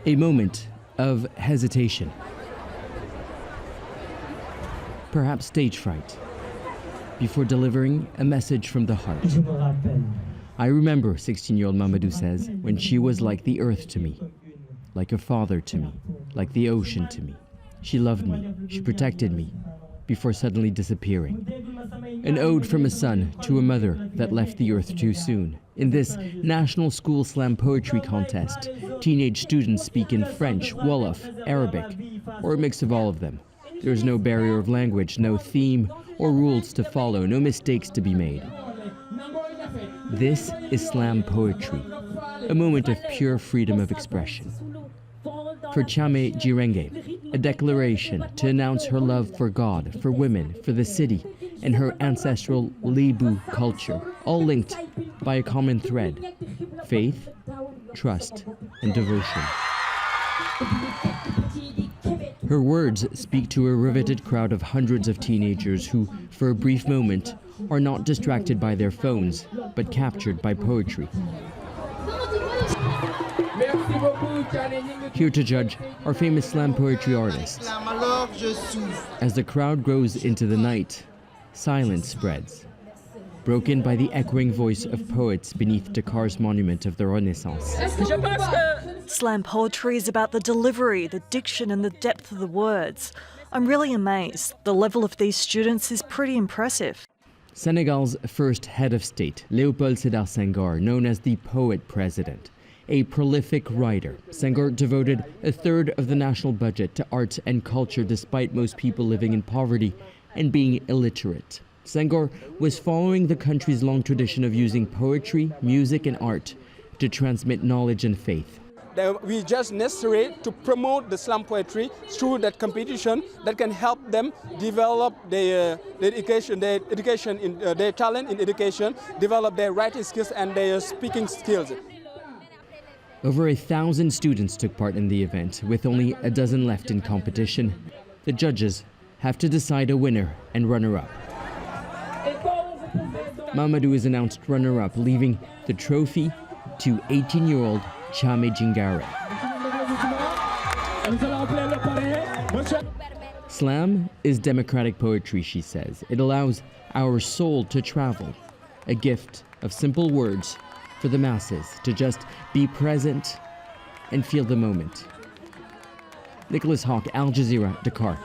A moment of hesitation, perhaps stage fright, before delivering a message from the heart. I remember, 16-year-old Mamadou says, when she was like the earth to me, like a father to me, like the ocean to me. She loved me, she protected me, before suddenly disappearing. An ode from a son to a mother that left the earth too soon. In this National School Slam Poetry Contest, teenage students speak in French, Wolof, Arabic, or a mix of all of them. There is no barrier of language, no theme or rules to follow, no mistakes to be made. This is slam poetry, a moment of pure freedom of expression. For Chame Jirenge, a declaration to announce her love for God, for women, for the city, and her ancestral Lebu culture, all linked by a common thread: faith, trust, and devotion. Her words speak to a riveted crowd of hundreds of teenagers who, for a brief moment, are not distracted by their phones, but captured by poetry. Here to judge are famous slam poetry artists. As the crowd grows into the night, silence spreads, broken by the echoing voice of poets beneath Dakar's monument of the Renaissance. Slam poetry is about the delivery, the diction and the depth of the words. I'm really amazed. The level of these students is pretty impressive. Senegal's first head of state, Léopold Sédar Senghor, known as the Poet President, a prolific writer, Senghor devoted a third of the national budget to arts and culture despite most people living in poverty and being illiterate. Senghor was following the country's long tradition of using poetry, music and art to transmit knowledge and faith. We just necessary to promote the slam poetry through that competition that can help them develop their education, their talent in education, develop their writing skills and their speaking skills. Over 1,000 students took part in the event, with only a dozen left in competition. The judges have to decide a winner and runner-up. Mamadou is announced runner-up, leaving the trophy to 18-year-old Chame Jingare. Slam is democratic poetry, she says. It allows our soul to travel, a gift of simple words for the masses to just be present and feel the moment. Nicholas Haque, Al Jazeera, Dakar.